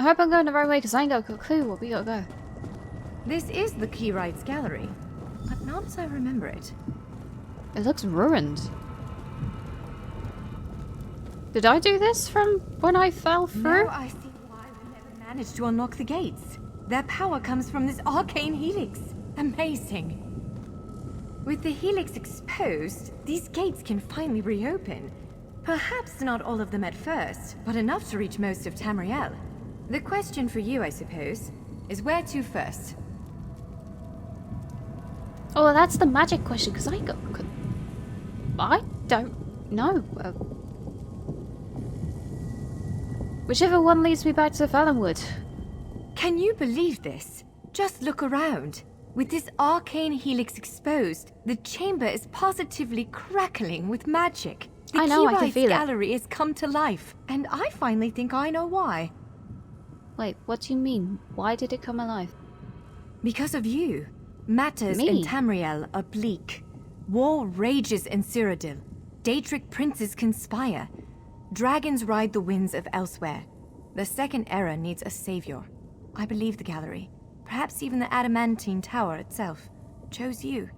hope I'm going the right way because I ain't got a clue where we gotta go. This is the Aredys gallery, but not as I remember it. It looks ruined. Did I do this from when I fell through? Now I see why we never managed to unlock the gates. Their power comes from this arcane helix. Amazing. With the helix exposed, these gates can finally reopen. Perhaps not all of them at first, but enough to reach most of Tamriel. The question for you, I suppose, is where to first? Oh, that's the magic question, because I don't know. Whichever one leads me back to Valenwood. Can you believe this? Just look around. With this arcane helix exposed, the chamber is positively crackling with magic. The I know, I can feel it. gallery has come to life, and I finally think I know why. Wait, what do you mean? Why did it come alive? Because of you. Matters Me? in Tamriel are bleak. War rages in Cyrodiil. Daedric princes conspire. Dragons ride the winds of elsewhere. The Second Era needs a savior. I believe the gallery, perhaps even the Adamantine Tower itself, chose you.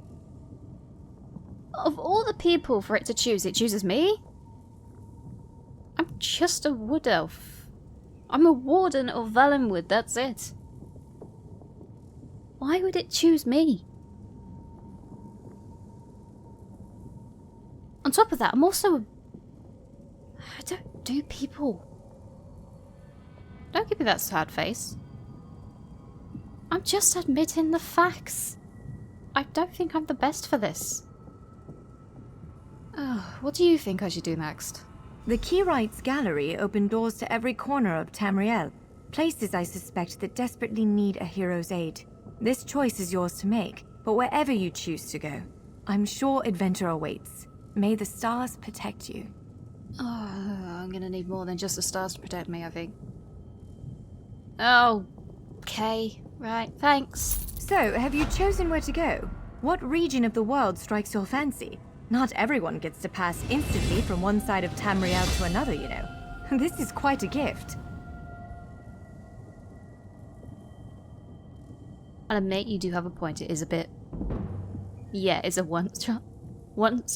Of all the people for it to choose, it chooses me? I'm just a wood elf. I'm a warden of Valenwood, that's it. Why would it choose me? On top of that, I'm also I don't do people. Don't give me that sad face. I'm just admitting the facts. I don't think I'm the best for this. Oh, what do you think I should do next? The Aredys gallery opened doors to every corner of Tamriel, places I suspect that desperately need a hero's aid. This choice is yours to make, but wherever you choose to go, I'm sure adventure awaits. May the stars protect you. Oh, I'm gonna need more than just the stars to protect me, I think. Oh, okay. Right, thanks. So, have you chosen where to go? What region of the world strikes your fancy? Not everyone gets to pass instantly from one side of Tamriel to another, you know. This is quite a gift. I'll admit you do have a point. It is a bit... Yeah, it's a once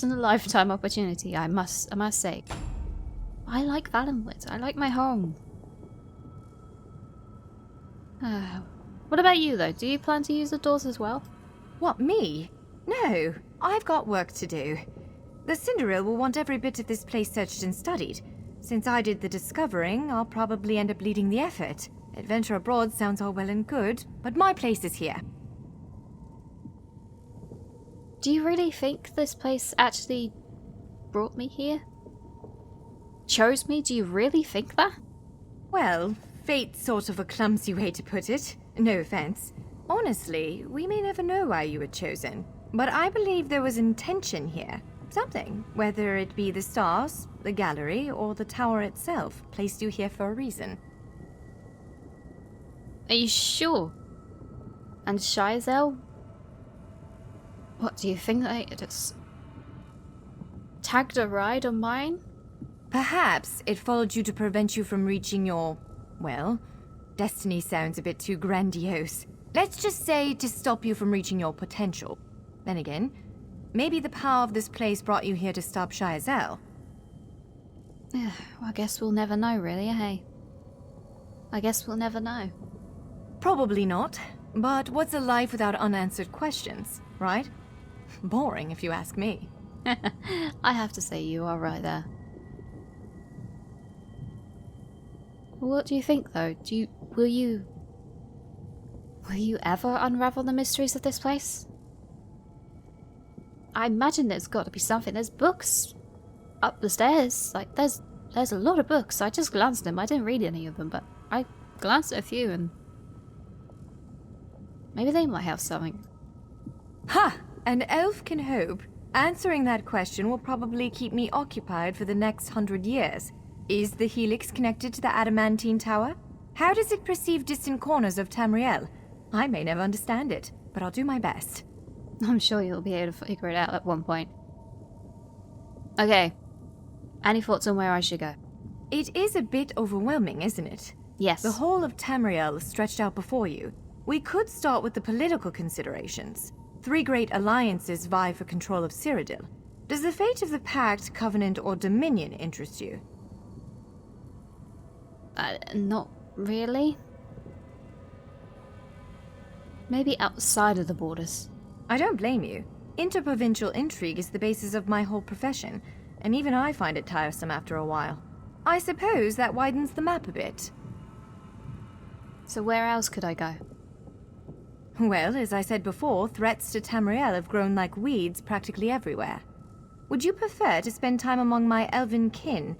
in a lifetime opportunity, I must say. I like Valenwood. I like my home. What about you, though? Do you plan to use the doors as well? What, me? No, I've got work to do. The Cinderil will want every bit of this place searched and studied. Since I did the discovering, I'll probably end up leading the effort. Adventure abroad sounds all well and good, but my place is here. Do you really think this place actually brought me here? Chose me? Do you really think that? Well, fate's sort of a clumsy way to put it. No offense. Honestly, we may never know why you were chosen. But I believe there was intention here. Something, whether it be the stars, the gallery, or the tower itself, placed you here for a reason. Are you sure? And Shizel? What, do you think they just tagged a ride on mine? Perhaps it followed you to prevent you from reaching your, well, destiny sounds a bit too grandiose. Let's just say to stop you from reaching your potential. Then again, maybe the power of this place brought you here to stop Shizel. Well, I guess we'll never know, really, hey? I guess we'll never know. Probably not. But what's a life without unanswered questions, right? Boring, if you ask me. I have to say you are right there. What do you think, though? Will you ever unravel the mysteries of this place? I imagine there's got to be something. There's books up the stairs. Like, there's a lot of books. I just glanced at them. I didn't read any of them, but I glanced at a few, and maybe they might have something. Ha! An elf can hope. Answering that question will probably keep me occupied for the next 100 years. Is the helix connected to the Adamantine Tower? How does it perceive distant corners of Tamriel? I may never understand it, but I'll do my best. I'm sure you'll be able to figure it out at one point. Okay. Any thoughts on where I should go? It is a bit overwhelming, isn't it? Yes. The whole of Tamriel is stretched out before you. We could start with the political considerations. 3 great alliances vie for control of Cyrodiil. Does the fate of the Pact, Covenant, or Dominion interest you? Not really. Maybe outside of the borders. I don't blame you. Interprovincial intrigue is the basis of my whole profession, and even I find it tiresome after a while. I suppose that widens the map a bit. So where else could I go? Well, as I said before, threats to Tamriel have grown like weeds practically everywhere. Would you prefer to spend time among my elven kin,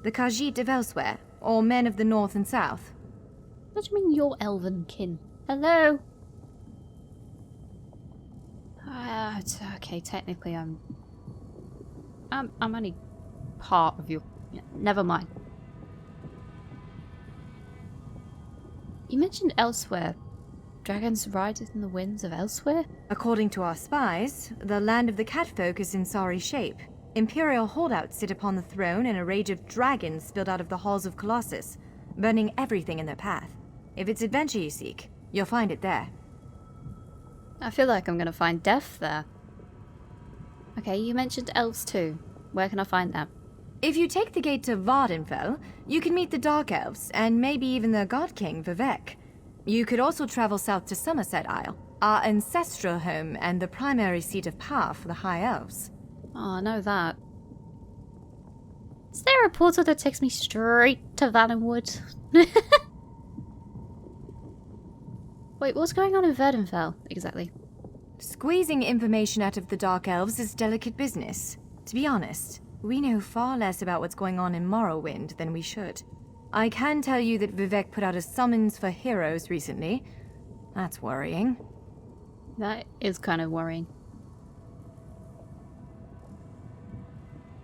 the Khajiit of elsewhere, or men of the north and south? What do you mean, your elven kin? Hello? Okay, technically I'm only part of your... Yeah, never mind. You mentioned elsewhere. Dragons ride in the winds of elsewhere? According to our spies, the land of the catfolk is in sorry shape. Imperial holdouts sit upon the throne and a rage of dragons spilled out of the halls of Colossus, burning everything in their path. If it's adventure you seek, you'll find it there. I feel like I'm gonna find death there. Okay, you mentioned elves too. Where can I find them? If you take the gate to Vardenfell, you can meet the Dark Elves, and maybe even the God King, Vivek. You could also travel south to Somerset Isle, our ancestral home and the primary seat of power for the High Elves. Oh, I know that. Is there a portal that takes me straight to Valenwood? Wait, what's going on in Vardenfell, exactly? Squeezing information out of the Dark Elves is delicate business. To be honest, we know far less about what's going on in Morrowind than we should. I can tell you that Vivek put out a summons for heroes recently. That's worrying. That is kind of worrying.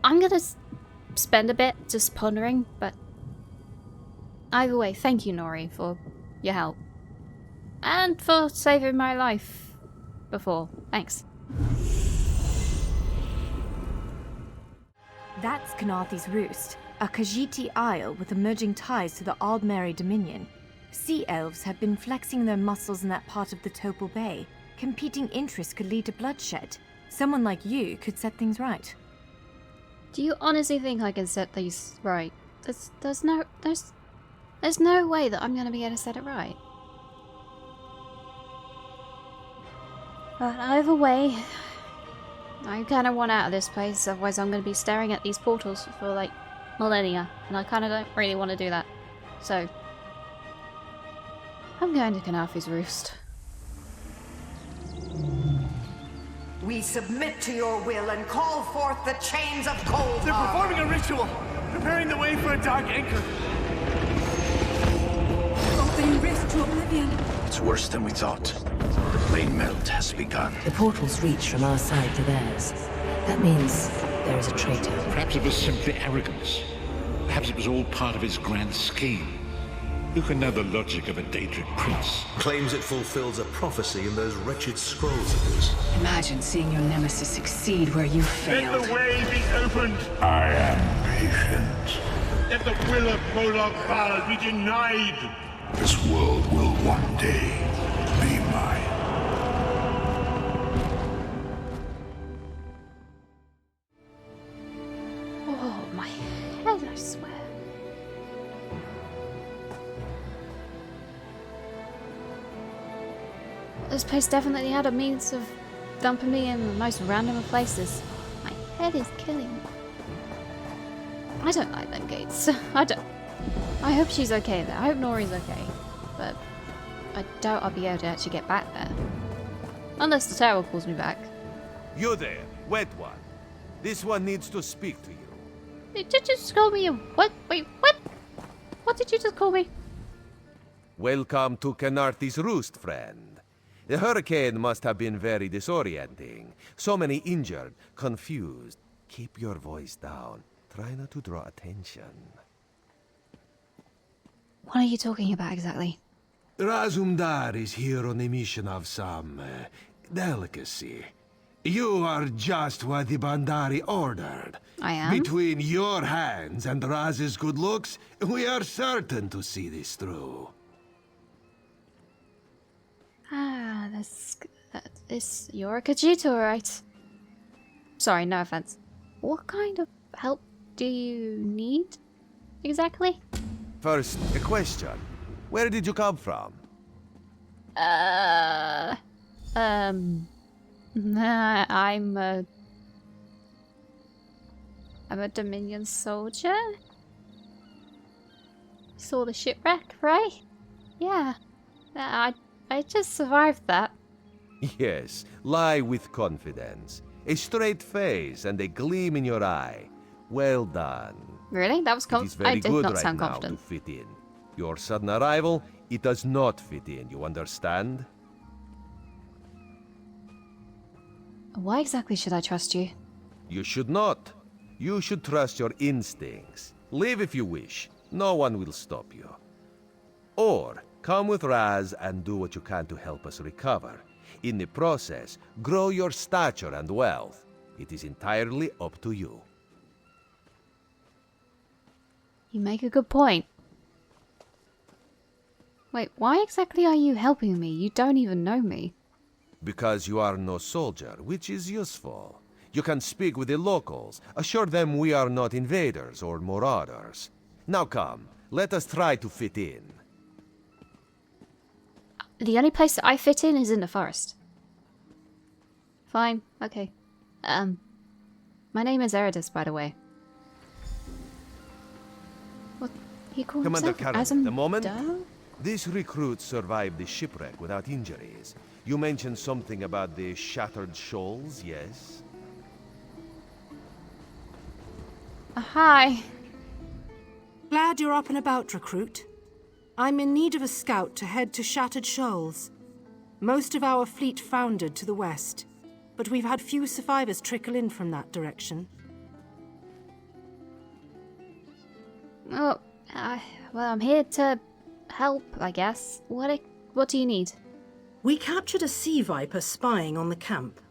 I'm gonna spend a bit just pondering, but either way, thank you, Nori, for your help. And for saving my life before. Thanks. That's Knarthi's Roost, a Khajiiti isle with emerging ties to the Aldmeri Dominion. Sea elves have been flexing their muscles in that part of the Topal Bay. Competing interests could lead to bloodshed. Someone like you could set things right. Do you honestly think I can set these right? There's no way that I'm gonna be able to set it right. But either way, I kind of want out of this place, otherwise I'm going to be staring at these portals for like millennia, and I kind of don't really want to do that. So, I'm going to Knarthi's Roost. We submit to your will and call forth the chains of cold. They're performing a ritual, preparing the way for a dark anchor. Opening rift to oblivion. It's worse than we thought. The plane melt has begun. The portals reach from our side to theirs. That means there is a traitor. Perhaps it was simply arrogance. Perhaps it was all part of his grand scheme. Who can know the logic of a Daedric prince? Claims it fulfills a prophecy in those wretched scrolls of his. Imagine seeing your nemesis succeed where you failed. Let the way be opened. I am patient. Let the will of Molag Bal be denied. This world will one day be mine. Oh, my head, I swear. This place definitely had a means of dumping me in the most random of places. My head is killing me. I don't like them gates. I hope she's okay there. I hope Nori's okay. But I doubt I'll be able to actually get back there. Unless the tower pulls me back. You there, wet one. This one needs to speak to you. Did you just call me a what? Wait, what? What did you just call me? Welcome to Knarthi's Roost, friend. The hurricane must have been very disorienting. So many injured, confused. Keep your voice down. Try not to draw attention. What are you talking about exactly? Razumdar is here on a mission of some delicacy. You are just what the Bandari ordered. I am? Between your hands and Raz's good looks, we are certain to see this through. Ah, that is... You're a Khajiit, right? Sorry, no offense. What kind of help do you need, exactly? First, a question. Where did you come from? I'm a Dominion soldier? Saw the shipwreck, right? Yeah. I just survived that. Yes, lie with confidence. A straight face and a gleam in your eye. Well done. Really? That was It is very I did good not right sound now confident. to fit in. Your sudden arrival, it does not fit in, you understand? Why exactly should I trust you? You should not. You should trust your instincts. Leave if you wish. No one will stop you. Or come with Raz and do what you can to help us recover. In the process, grow your stature and wealth. It is entirely up to you. You make a good point. Wait, why exactly are you helping me? You don't even know me. Because you are no soldier, which is useful. You can speak with the locals, assure them we are not invaders or marauders. Now come, let us try to fit in. The only place that I fit in is in the forest. Fine, okay. My name is Aredys, by the way. What he called Commander himself? Karen, Asm the moment? Doe? This recruit survived the shipwreck without injuries. You mentioned something about the shattered shoals, yes? Hi. Glad you're up and about, recruit. I'm in need of a scout to head to Shattered Shoals. Most of our fleet foundered to the west, but we've had few survivors trickle in from that direction. Oh, well, I'm here to help, I guess. What do you need? We captured a sea viper spying on the camp.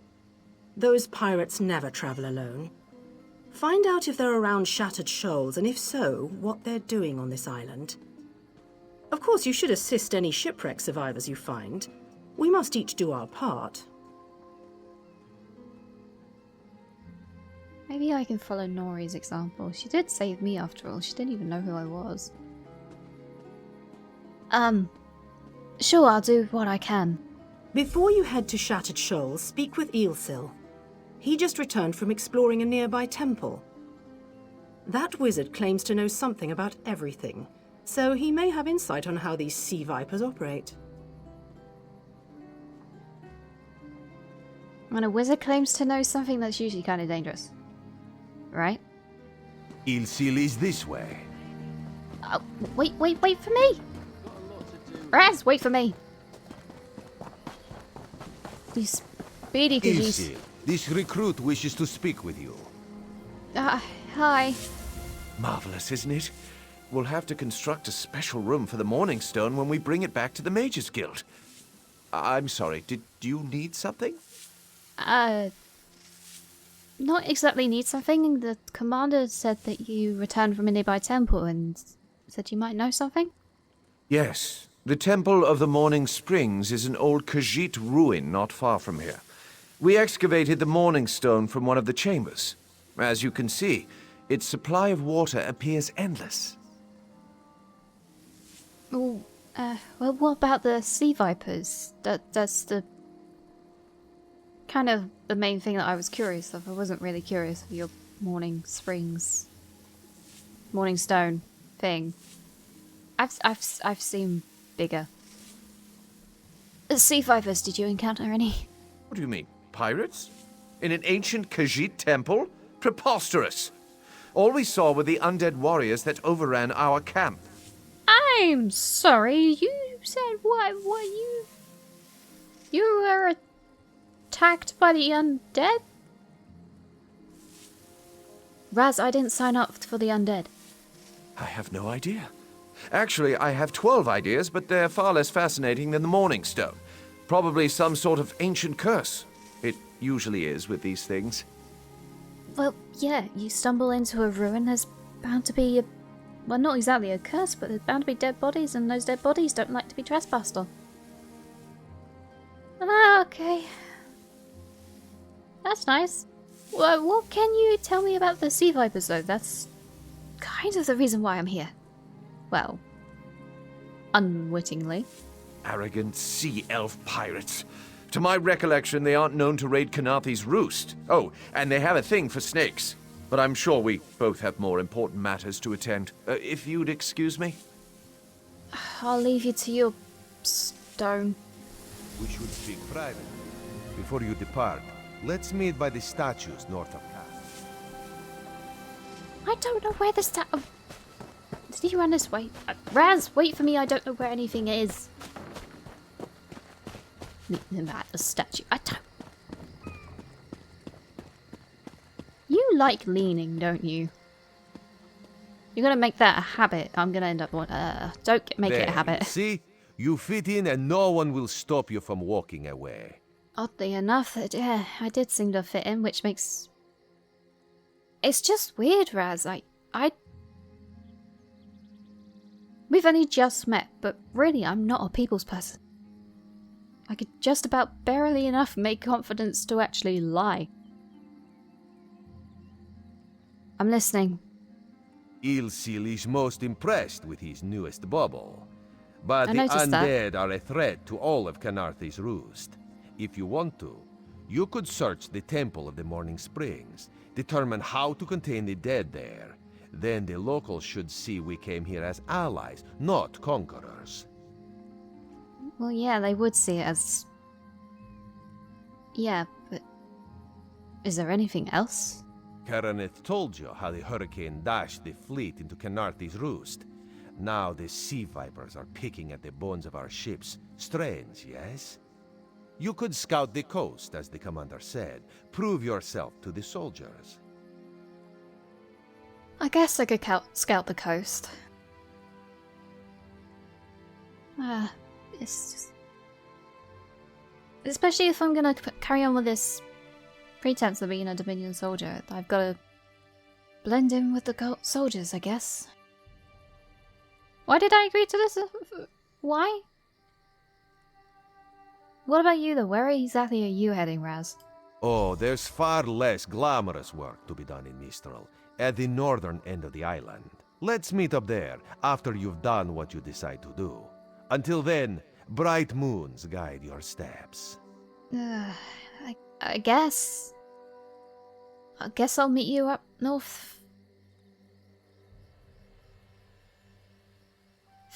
Those pirates never travel alone. Find out if they're around Shattered Shoals, and if so, what they're doing on this island. Of course, you should assist any shipwreck survivors you find. We must each do our part. Maybe I can follow Nori's example. She did save me after all. She didn't even know who I was. Sure, I'll do what I can. Before you head to Shattered Shoals, speak with Eelsil. He just returned from exploring a nearby temple. That wizard claims to know something about everything, so he may have insight on how these sea vipers operate. When a wizard claims to know something, that's usually kind of dangerous. Right? Eelsil is this way. Wait for me! Raz, wait for me! You speedy Khajiit. Eelsil, this recruit wishes to speak with you. Hi. Marvelous, isn't it? We'll have to construct a special room for the Morning Stone when we bring it back to the Mages Guild. I'm sorry, did you need something? Not exactly need something. The commander said that you returned from a nearby temple and said you might know something? Yes. The Temple of the Morning Springs is an old Khajiit ruin not far from here. We excavated the Morning Stone from one of the chambers. As you can see, its supply of water appears endless. Oh, well, what about the sea vipers? That's the kind of the main thing that I was curious of. I wasn't really curious of your Morning Stone thing. I've seen bigger. Sea vipers, did you encounter any? What do you mean, pirates? In an ancient Khajiit temple? Preposterous! All we saw were the undead warriors that overran our camp. I'm sorry, you said what you were attacked by the undead? Raz, I didn't sign up for the undead. I have no idea. Actually, I have 12 ideas, but they're far less fascinating than the Morning Stone. Probably some sort of ancient curse. It usually is with these things. Well, yeah, you stumble into a ruin, there's bound to be a... Well, not exactly a curse, but there's bound to be dead bodies, and those dead bodies don't like to be trespassed on. Ah, okay. That's nice. Well, what can you tell me about the Sea Vipers, though? That's kind of the reason why I'm here. Well, unwittingly. Arrogant sea elf pirates. To my recollection, they aren't known to raid Kanathe's roost. Oh, and they have a thing for snakes. But I'm sure we both have more important matters to attend. If you'd excuse me? I'll leave you to your stone. We should speak privately. Before you depart, let's meet by the statues north of Cath. I don't know where the Did he run this way? Raz, wait for me, I don't know where anything is. Meet him at the statue. I don't... You like leaning, don't you? You're gonna make that a habit. I'm gonna end up... don't make it a habit. See? You fit in and no one will stop you from walking away. Oddly enough, yeah, I did seem to fit in, which makes... It's just weird, Raz. We've only just met, but really I'm not a people's person. I could just about barely enough make confidence to actually lie. I'm listening. Ilsil is most impressed with his newest bauble. But I the noticed that. undead are a threat to all of Kanathe's roost. If you want to, you could search the Temple of the Morning Springs, determine how to contain the dead there. Then the locals should see we came here as allies, not conquerors. Well, yeah, they would see it as... Yeah, but... Is there anything else? Karaneth told you how the hurricane dashed the fleet into Kanathe's roost. Now the sea vipers are picking at the bones of our ships. Strange, yes? You could scout the coast, as the commander said. Prove yourself to the soldiers. I guess I could scout the coast. It's just... Especially if I'm gonna carry on with this pretense of being a Dominion soldier, I've gotta blend in with the soldiers, I guess. Why did I agree to this? Why? What about you, though? Where exactly are you heading, Raz? Oh, there's far less glamorous work to be done in Mistral, at the northern end of the island. Let's meet up there, after you've done what you decide to do. Until then, bright moons guide your steps. I guess. I guess I'll meet you up north.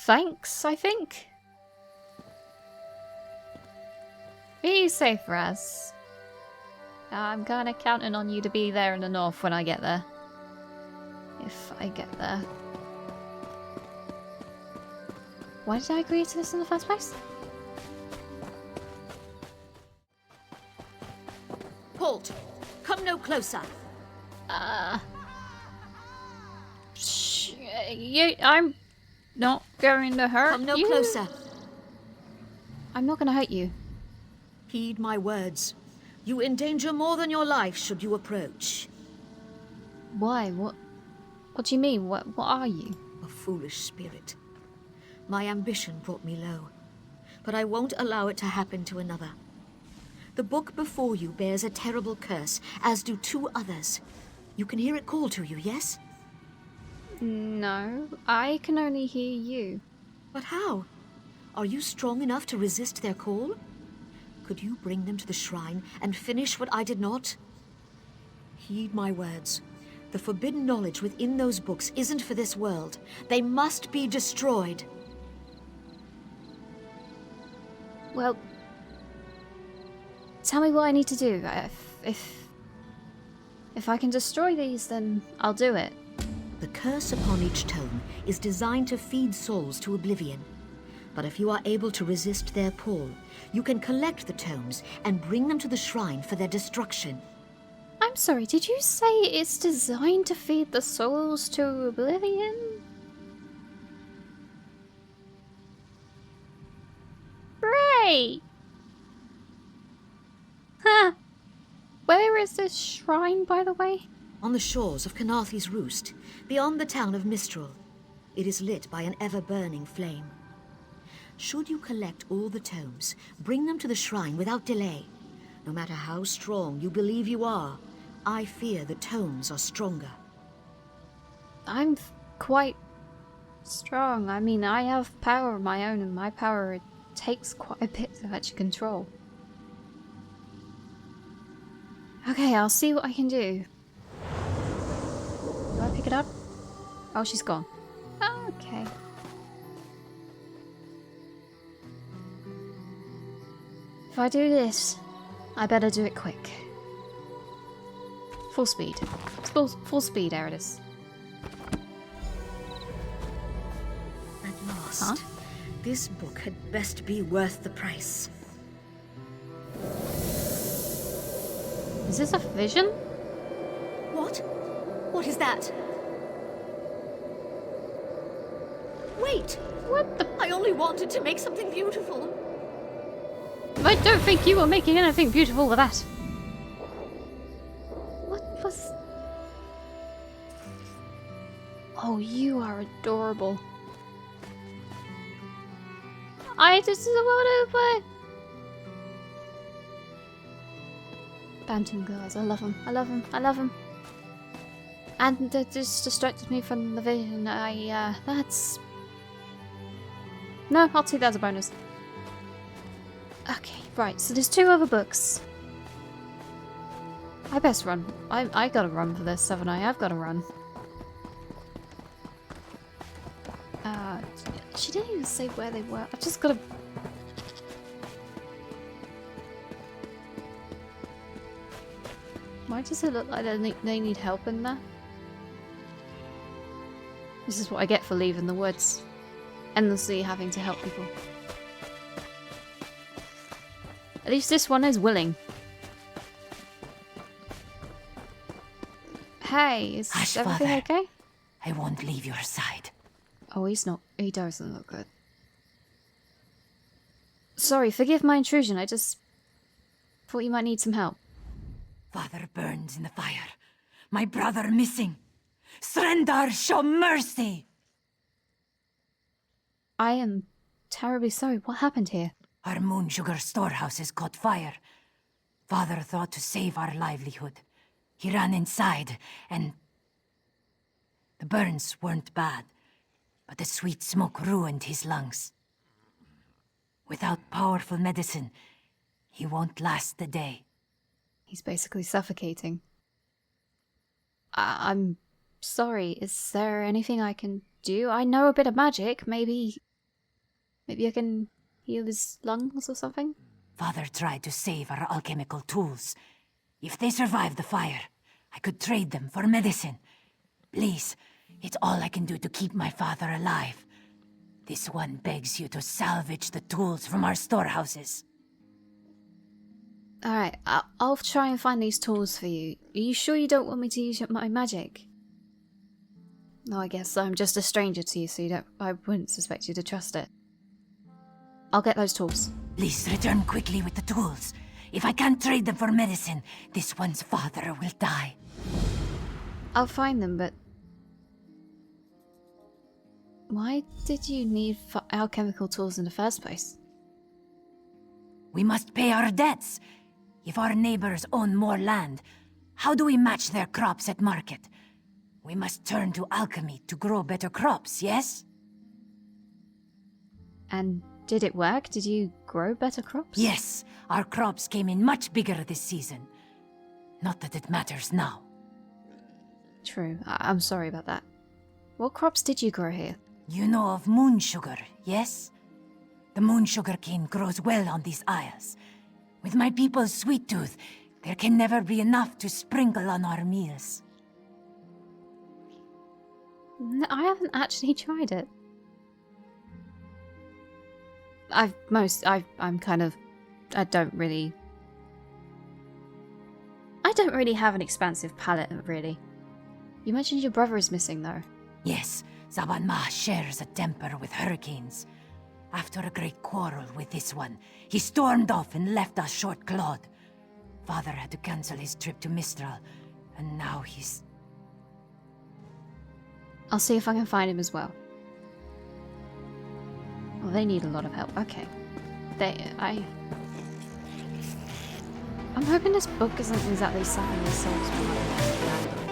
Thanks, I think. Be safe, Raz. I'm kinda counting on you to be there in the north when I get there. If I get there. Why did I agree to this in the first place? Halt! Come no closer! I'm not going to hurt Come no you. closer! I'm not going to hurt you. Heed my words. You endanger more than your life should you approach. Why? What do you mean? What are you? A foolish spirit. My ambition brought me low, but I won't allow it to happen to another. The book before you bears a terrible curse, as do 2 others. You can hear it call to you, yes? No, I can only hear you. But how? Are you strong enough to resist their call? Could you bring them to the shrine and finish what I did not? Heed my words. The forbidden knowledge within those books isn't for this world. They must be destroyed. Well, tell me what I need to do. If I can destroy these, then I'll do it. The curse upon each tome is designed to feed souls to oblivion. But if you are able to resist their pull, you can collect the tomes and bring them to the shrine for their destruction. I'm sorry, did you say it's designed to feed the souls to oblivion? Great! Huh. Where is this shrine, by the way? On the shores of Canarthy's Roost, beyond the town of Mistral. It is lit by an ever-burning flame. Should you collect all the tomes, bring them to the shrine without delay. No matter how strong you believe you are, I fear the tomes are stronger. I'm quite strong. I mean, I have power of my own, and my power takes quite a bit to actually control. Okay, I'll see what I can do. Do I pick it up? Oh, she's gone. Okay. If I do this, I better do it quick. Full speed. Full speed, Aredys. At last. This book had best be worth the price. Is this a vision? What? What is that? Wait! What the? I only wanted to make something beautiful. I don't think you were making anything beautiful with that. What was... Oh, you are adorable. I just want to... Bantam girls, I love them. I love them. I love them. And it just distracted me from the vision. That's... No, I'll take that as a bonus. Okay, right, so there's 2 other books. I best run. I gotta run for this, haven't I? I've gotta run. She didn't even say where they were. I've just gotta... Why does it look like they need help in there? This is what I get for leaving the woods. Endlessly having to help people. At least this one is willing. Hey, is everything okay? I won't leave your side. Oh, he's not. He doesn't look good. Sorry, forgive my intrusion. I just thought you might need some help. Father burns in the fire. My brother missing. Srendar, show mercy! I am terribly sorry. What happened here? Our moon sugar storehouses caught fire. Father thought to save our livelihood. He ran inside, and... The burns weren't bad, but the sweet smoke ruined his lungs. Without powerful medicine, he won't last the day. He's basically suffocating. I'm sorry. Is there anything I can do? I know a bit of magic. Maybe I can heal his lungs or something? Father tried to save our alchemical tools. If they survive the fire, I could trade them for medicine. Please, it's all I can do to keep my father alive. This one begs you to salvage the tools from our storehouses. Alright, I'll try and find these tools for you. Are you sure you don't want me to use my magic? No, I guess I'm just a stranger to you, so I wouldn't suspect you to trust it. I'll get those tools. Please return quickly with the tools. If I can't trade them for medicine, this one's father will die. I'll find them, but... Why did you need alchemical tools in the first place? We must pay our debts. If our neighbors own more land, how do we match their crops at market? We must turn to alchemy to grow better crops, yes? And did it work? Did you grow better crops? Yes, our crops came in much bigger this season. Not that it matters now. True. I'm sorry about that. What crops did you grow here? You know of moon sugar, yes? The moon sugar cane grows well on these isles. With my people's sweet tooth, there can never be enough to sprinkle on our meals. No, I haven't actually tried it. I don't really have an expansive palate, really. You mentioned your brother is missing, though. Yes, Zaban Ma shares a temper with hurricanes. After a great quarrel with this one, he stormed off and left us short-clawed. Father had to cancel his trip to Mistral, and now he's... I'll see if I can find him as well. Well, they need a lot of help. Okay. I'm hoping this book isn't exactly something the souls behind.